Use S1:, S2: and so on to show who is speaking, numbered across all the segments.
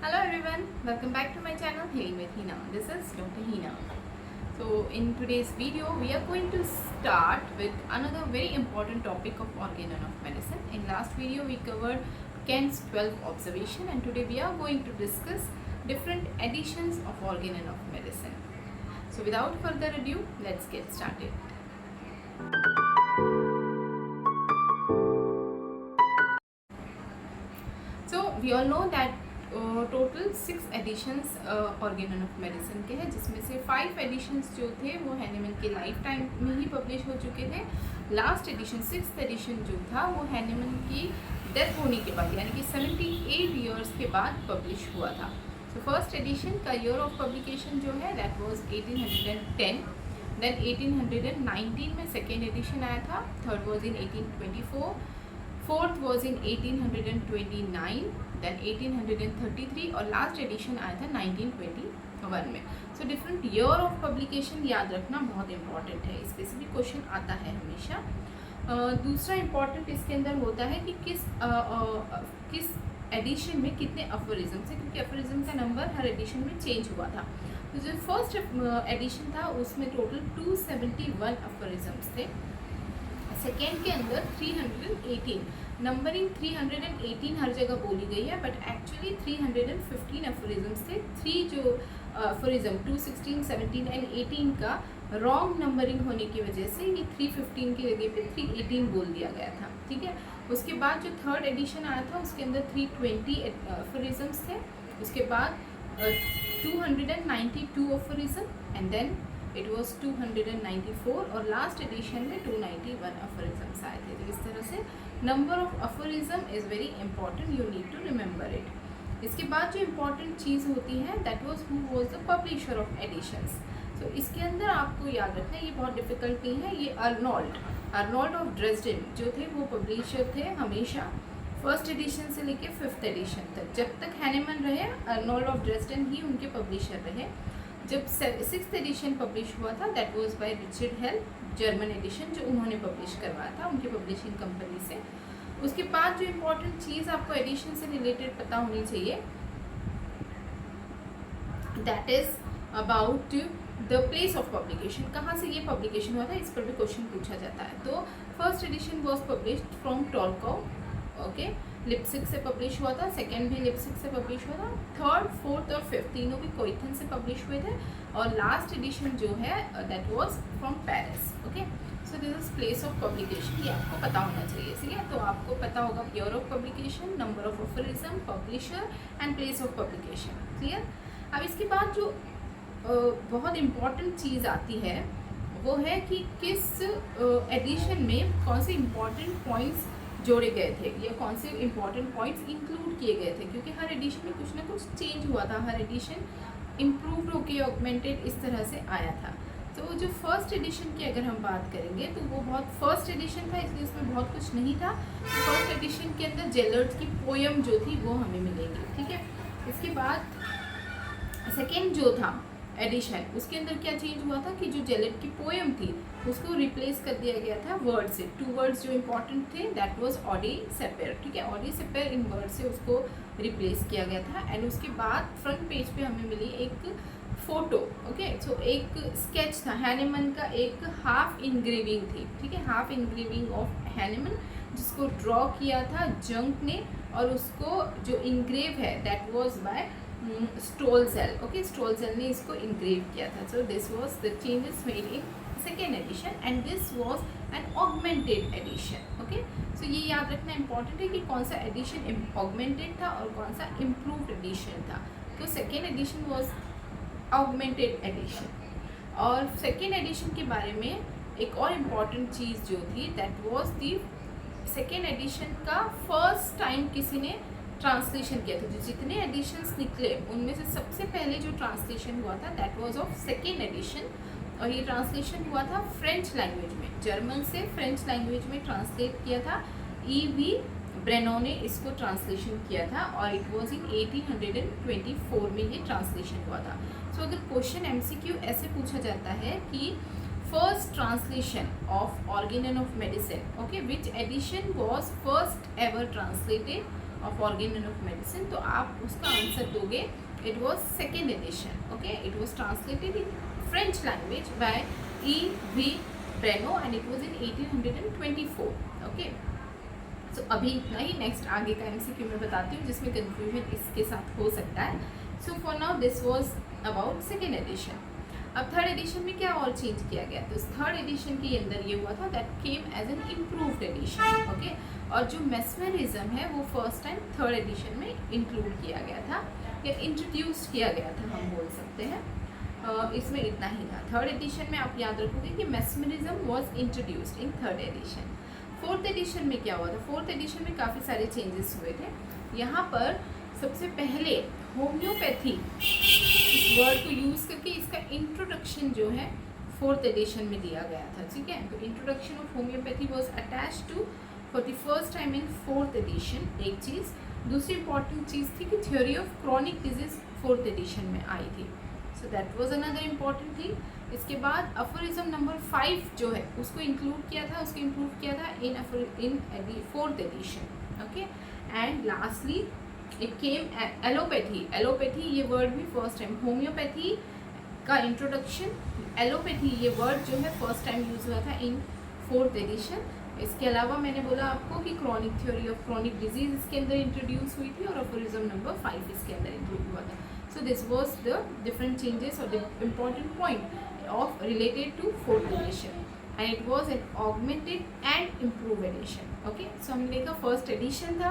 S1: Hello everyone, welcome back to my channel Healing with Hina. This is Dr. Hina. So in today's video we are going to start with another very important topic of organ and of medicine. In last video we covered Kent's 12 observation and today we are going to discuss different editions of organ and of medicine. So without further ado, let's get started. So we all know that total 6 editions Organon of medicine के हैं, जिसमें से 5 editions जो थे वो Hahnemann के life time में ही publish हो चुके थे. लास्ट एडिशन 6th एडिशन जो था वो हैनीमैन की डेथ होने के बाद यानी कि 78 ईयर्स के बाद पब्लिश हुआ था. सो फर्स्ट एडिशन का ईयर ऑफ पब्लिकेशन जो है दैट वाज 1810. देन 1819 में सेकेंड एडिशन आया था. Third was in 1824. Fourth was in 1829, then 1833 और लास्ट एडिशन आया था 1921 में. So different year of publication याद रखना बहुत इंपॉर्टेंट है, स्पेसिफिक क्वेश्चन आता है हमेशा. दूसरा इम्पॉर्टेंट इसके अंदर होता है कि किस एडिशन में कितने अफोरिज्म थे, क्योंकि अफोरिज्म का नंबर हर एडिशन में चेंज हुआ था. तो जो फर्स्ट एडिशन था उसमें टोटल 271 अफोरिज्म्स थे. सेकेंड के अंदर 318. नंबरिंग 318 हर जगह बोली गई है, बट एक्चुअली 315 अफोरिज्म्स थे. 3 जो अफोरिज्म 2, 16, 17 एंड 18 का रॉन्ग नंबरिंग होने की वजह से ये 315 की जगह पे 318 बोल दिया गया था. ठीक है. उसके बाद जो थर्ड एडिशन आया था उसके अंदर 320 अफोरिज्म्स थे. उसके बाद 292 aphorism and then it was 294 और लास्ट एडिशन में 291 अफोरिज्म्स आए थे. तो इस तरह से number of aphorism is very important, you need to remember it. इसके बाद जो इम्पॉर्टेंट चीज़ होती है that was who was the publisher of editions. तो इसके अंदर आपको याद रखना, ये बहुत डिफिकल्ट नहीं है. ये अर्नोल्ड ऑफ ड्रेसडेन जो थे वो पब्लिशर थे हमेशा फर्स्ट एडिशन से लेके 5th एडिशन तक. जब तक हैनीमैन रहे अर्नोल्ड ऑफ ड्रेसडेन ही उनके पब्लिशर रहे. जब 6th एडिशन पब्लिश हुआ था that was by Richard Hale, German edition जो उन्होंने पब्लिश करवाया था उनकी पब्लिशिंग कंपनी से. उसके बाद जो इम्पोर्टेंट चीज़ आपको एडिशन से रिलेटेड पता होनी चाहिए that is about the place of publication. कहाँ से ये पब्लिकेशन हुआ था, इस पर भी क्वेश्चन पूछा जाता है. तो first edition was published from Torgau, okay, Leipzig से पब्लिश हुआ था. सेकेंड भी लिप्सिक से पब्लिश हुआ था. थर्ड, फोर्थ और फिफ्थ तीनों भी कोइथन से पब्लिश हुए थे. और लास्ट एडिशन जो है that was from Paris. Okay. So this is place of publication, ये आपको पता होना चाहिए. ठीक है. तो आपको पता होगा year of publication, number of aphorism, publisher and place of publication. Clear. अब इसके बाद जो बहुत इम्पॉर्टेंट चीज़ आती है वो है कि किस एडिशन में कौन से इम्पॉर्टेंट पॉइंट्स जोड़े गए थे या कौन से इम्पॉर्टेंट पॉइंट्स इंक्लूड किए गए थे, क्योंकि हर एडिशन में कुछ ना कुछ चेंज हुआ था. हर एडिशन इम्प्रूव्ड होके ऑगमेंटेड इस तरह से आया था. तो जो फर्स्ट एडिशन की अगर हम बात करेंगे तो वो बहुत फर्स्ट एडिशन था, इसलिए उसमें बहुत कुछ नहीं था. फर्स्ट एडिशन के अंदर जेलर्ट की पोयम जो थी वो हमें मिलेगी. ठीक है. इसके बाद सेकेंड जो था एडिशन उसके अंदर क्या चेंज हुआ था कि जो जेलेट की पोएम थी उसको रिप्लेस कर दिया गया था वर्ड से. 2 वर्ड्स जो इंपॉर्टेंट थे दैट वाज ऑडी सेपेर. ठीक है. ऑडी सेपेर इन वर्ड से उसको रिप्लेस किया गया था. एंड उसके बाद फ्रंट पेज पे हमें मिली एक फोटो. ओके. सो एक स्केच था हैनीमैन का, एक हाफ इनग्रेविंग थी. ठीक है. हाफ इनग्रेविंग ऑफ हैनीमैन जिसको ड्रॉ किया था जंक ने, और उसको जो इनग्रेव है that was by Stoelzel. Okay. Stoelzel ने इसको इनग्रेव किया था. So this was the changes made in second edition and this was an augmented edition. Okay. So ये याद रखना इंपॉर्टेंट है कि कौन सा एडिशन ऑगमेंटेड था और कौन सा इम्प्रूव्ड एडिशन था. तो second edition was augmented edition. और सेकेंड एडिशन के बारे में एक और इम्पॉर्टेंट चीज़ जो थी that was the second edition का फर्स्ट टाइम किसी ने ट्रांसलेशन किया था. जो जितने एडिशंस निकले उनमें से सबसे पहले जो ट्रांसलेशन हुआ था that was of second edition. और ये ट्रांसलेशन हुआ था फ्रेंच लैंग्वेज में, जर्मन से फ्रेंच लैंग्वेज में ट्रांसलेट किया था. E.V. ब्रेनो ने इसको ट्रांसलेशन किया था और इट वाज इन 1824 में ये ट्रांसलेशन हुआ था. सो अगर क्वेश्चन MCQ ऐसे पूछा जाता है कि first translation of organ of medicine, okay, which edition was first ever translated, of organ and of medicine, तो आप उसका आंसर दोगे it was second edition. Okay, it was translated in French language by E.V. Brunnow and it was in 1824. Okay, so अभी इतना ही. Next आगे का MCQ मैं बताती हूँ जिसमें कंफ्यूजन इसके साथ हो सकता है. So for now this was about second edition. अब थर्ड एडिशन में क्या और चेंज किया गया, तो थर्ड एडिशन के अंदर ये हुआ था that came as an improved edition. Okay, और जो मेस्मरिज्म है वो फर्स्ट टाइम थर्ड एडिशन में इंक्लूड किया गया था या इंट्रोड्यूस किया गया था, हम बोल सकते हैं. इसमें इतना ही था. थर्ड एडिशन में आप याद रखोगे कि mesmerism was introduced in third edition. Fourth edition में क्या हुआ था, फोर्थ एडिशन में काफ़ी सारे चेंजेस हुए थे. यहाँ पर सबसे पहले होम्योपैथी इस वर्ड को यूज़ करके इसका इंट्रोडक्शन जो है फोर्थ एडिशन में दिया गया था. ठीक है, तो introduction of homeopathy was attach to for the first time in fourth edition. एक चीज़. दूसरी इंपॉर्टेंट चीज़ थी कि theory of chronic disease fourth edition में आई थी. So that was another important thing. इसके बाद अफोरिज्म नंबर 5 जो है उसको इंक्लूड किया था, उसको इम्प्रूव किया था इन fourth addition. Okay, and lastly it came allopathy. Allopathy ये वर्ड भी फर्स्ट टाइम, होम्योपैथी का इंट्रोडक्शन, एलोपैथी ये वर्ड जो है फर्स्ट टाइम यूज हुआ था इन फोर्थ एडिशन. इसके अलावा मैंने बोला आपको कि chronic theory of chronic disease इसके अंदर इंट्रोड्यूस हुई थी और अफोरिज्म नंबर 5 इसके अंदर इंक्लूड हुआ था. So this was the different changes or the important point of related to fourth edition, and it was an augmented and improved edition. Okay, so हमने देखा first edition था,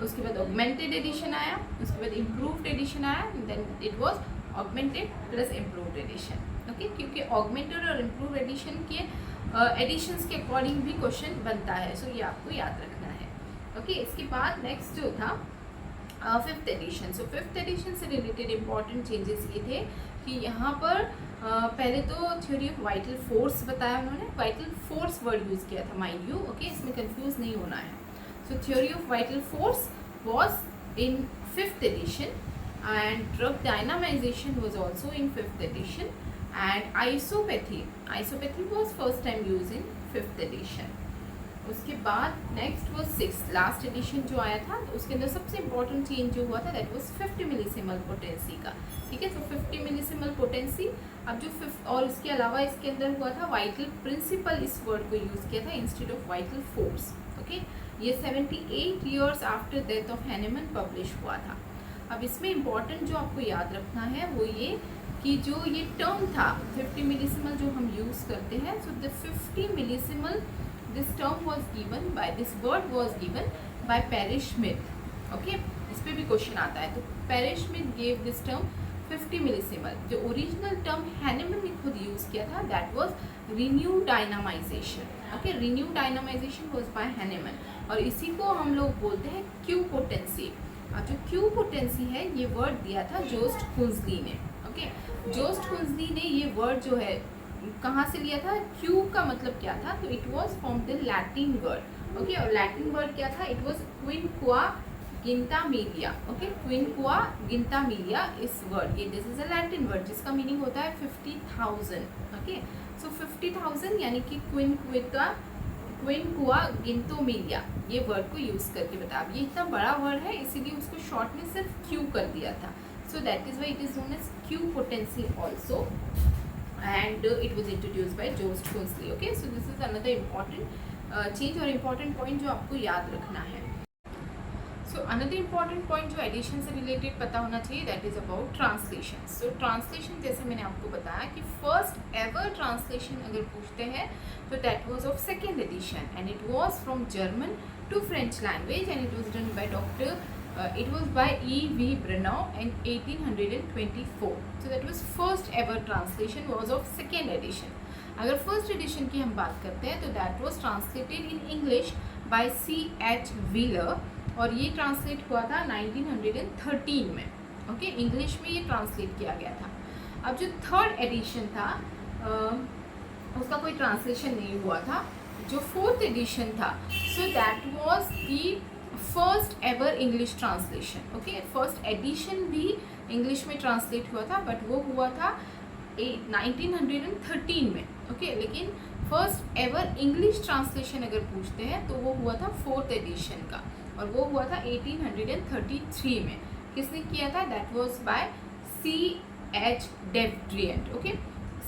S1: उसके बाद augmented edition आया, उसके बाद improved edition आया, then it was augmented plus improved edition. Okay, क्योंकि augmented और improved edition के editions के according भी question बनता है, so ये आपको याद रखना है. Okay, इसके बाद next जो था fifth edition. So fifth edition से रिलेटेड इंपॉर्टेंट चेंजेस ये थे कि यहाँ पर पहले तो थ्योरी ऑफ वाइटल फोर्स बताया उन्होंने. वाइटल फोर्स वर्ड यूज़ किया था, माइंड यू. ओके, इसमें कंफ्यूज नहीं होना है. So theory of vital force was in fifth edition and drug dynamization was also in fifth edition and isopathy was first time use in fifth edition. उसके बाद next वो six last addition जो आया था, तो उसके अंदर सबसे इंपॉर्टेंट चेंज जो हुआ था दैट वाज 50 मिलीसिमल पोटेंसी का. ठीक है, तो 50 मिलीसिमल पोटेंसी. अब जो फिफ्थ और उसके अलावा इसके अंदर हुआ था वाइटल प्रिंसिपल, इस वर्ड को यूज़ किया था instead of vital force. Okay, ये 78 years after death of Hahnemann publish हुआ था. अब इसमें इंपॉर्टेंट जो आपको याद रखना है वो ये कि जो ये टर्म था 50 मिलीसिमल जो हम यूज़ करते हैं, so the 50 मिलीसिमल this term was given by this word was given by Parrish-Smith. Okay, इस पे भी क्वेश्चन आता है. तो Parrish-Smith gave this term 50 मिलीसिमल. जो ओरिजिनल टर्म हैनेमन ने खुद यूज़ किया था that was renew dynamization. Okay, renew dynamization was by Hahnemann और इसी को हम लोग बोलते हैं क्यू पोटेंसी. और जो क्यू पोटेंसी है ये वर्ड दिया था जोस्ट कुंजली ने. ओके, जोस्ट कुंजली ने ये वर्ड जो है कहाँ से लिया था, क्यू का मतलब क्या था, तो it was from the Latin word. Okay, और लैटिन वर्ड क्या था, इट वॉज क्विनक्वागिंटामिलिया. ओके, क्विनक्वागिंटामिलिया इस वर्ड, ये this is a Latin word जिसका मीनिंग होता है 50,000. ओके, सो 50,000 यानी कि क्विनक्वागिंटामिलिया ये वर्ड को यूज़ करके बता. अब ये इतना बड़ा वर्ड है इसीलिए उसको शॉर्ट में सिर्फ क्यू कर दिया था. So that is why it is known as Q potency also. And it was introduced by Jost Kunzli. Okay, so this is another important change और important point जो आपको याद रखना है. So another important point जो addition से related पता होना चाहिए that is about translation. So translation जैसे मैंने आपको बताया कि first ever translation अगर पूछते हैं तो that was of second edition and it was from German to French language and it was done by it was by E.V. Breno in 1824. So that was first ever translation was of second edition. अगर first edition की हम बात करते हैं तो that was translated in English by C.H. Wheeler और ये translate हुआ था 1913 में. ओके, इंग्लिश में ये translate किया गया था. अब जो third edition था उसका कोई translation नहीं हुआ था. जो fourth edition था so that was the first ever English translation. Okay, first edition भी इंग्लिश में ट्रांसलेट हुआ था बट वो हुआ था 1913 में. ओके, लेकिन फर्स्ट एवर इंग्लिश ट्रांसलेशन अगर पूछते हैं तो वो हुआ था फोर्थ एडिशन का और वो हुआ था 1833 में। किसने किया था? That was by C.H. Devrient. Okay,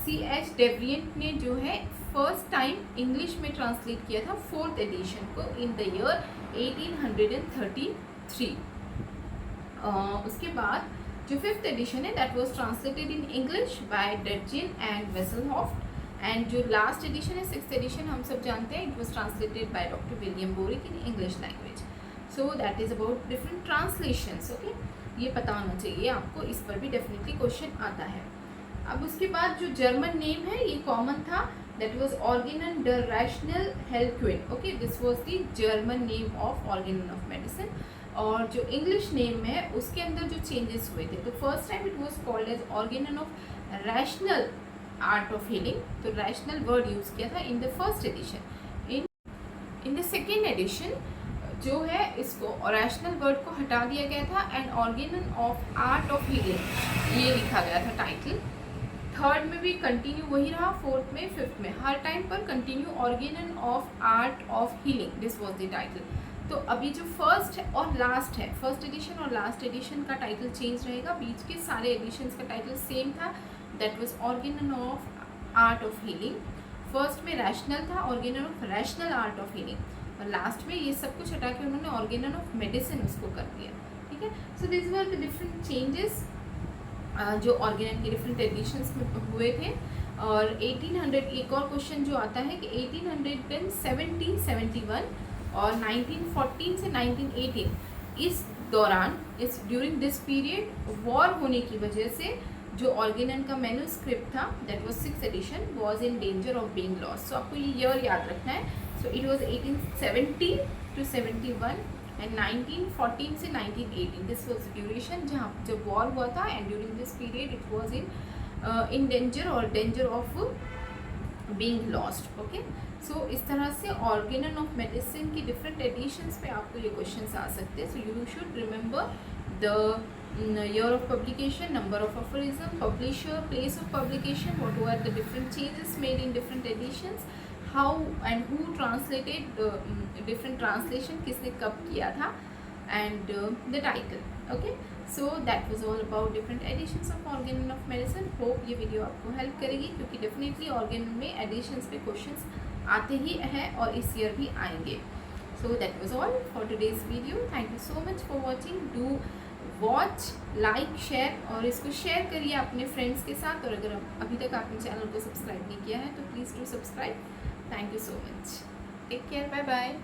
S1: C.H. Devrient ने जो है फर्स्ट टाइम इंग्लिश में ट्रांसलेट किया था 4th एडिशन को इन द ईयर 1833। उसके बाद जो 5th एडिशन है that was translated in English by Dudgeon and Wesselhoeft, and जो लास्ट एडिशन है 6th एडिशन हम सब जानते हैं, it was translated by doctor William Boericke in English language. So that is about different translations. Okay, ये पता होना चाहिए आपको, इस पर भी डेफिनेटली क्वेश्चन आता है। अब उसके बाद जो जर्मन नेम है ये कॉमन था, that was Organon der rational Heilkunde. Okay, this was the German name of Organon of medicine. और जो इंग्लिश नेम है उसके अंदर जो चेंजेस हुए थे, तो first time it was called as Organon of rational art of healing, तो रैशनल वर्ड यूज किया था in the first edition. In the second edition जो है इसको रैशनल वर्ड को हटा दिया गया था and Organon of art of healing ये लिखा गया था टाइटल। थर्ड में भी कंटिन्यू वही रहा, फोर्थ में, फिफ्थ में, हर टाइम पर continue Organon of art of healing, this was the title. तो अभी जो फर्स्ट और लास्ट है, फर्स्ट एडिशन और लास्ट एडिशन का टाइटल चेंज रहेगा, बीच के सारे एडिशंस का टाइटल सेम था, that was Organon of art of healing. First में रैशनल था, Organon of rational art of healing, और लास्ट में ये सब कुछ हटा के उन्होंने ऑर्गेनन ऑफ मेडिसिन उसको कर दिया। ठीक है, so this were the different changes जो ऑर्गेनन के डिफरेंट एडिशंस में हुए थे। और 1800 एक और क्वेश्चन जो आता है कि 1870, 71 और 1914 से 1918 इस दौरान, इस ड्यूरिंग दिस पीरियड वॉर होने की वजह से जो ऑर्गेनन का मैन्युस्क्रिप्ट था that was 6th edition was in danger of being lost. So आपको ये ईयर याद रखना है। So it was 1870 to 71 and 1914 से 1918 दिस वाज ड्यूरेशन जहाँ जब वॉर हुआ था, and during this period it was in danger और danger of being lost. Okay, so इस तरह से ऑर्गेनन ऑफ मेडिसिन की डिफरेंट एडिशंस पे आपको ये क्वेश्चंस आ सकते हैं। So you should remember the year of publication, number of aphorism, publisher, place of publication, what were the different changes made in different editions, how and who translated different translation, किसने कब किया था, and the title. Okay, so that was all about different editions of organon of medicine. Hope ये video आपको help करेगी, क्योंकि definitely organon में editions पे क्वेश्चंस आते ही हैं और इस ईयर भी आएंगे। So that was all for today's video. Thank you so much for watching. Do watch, like, share और इसको शेयर करिए अपने फ्रेंड्स के साथ। और अगर अभी तक आपने चैनल को सब्सक्राइब नहीं किया है तो please do subscribe. Thank you so much. Take care, bye bye.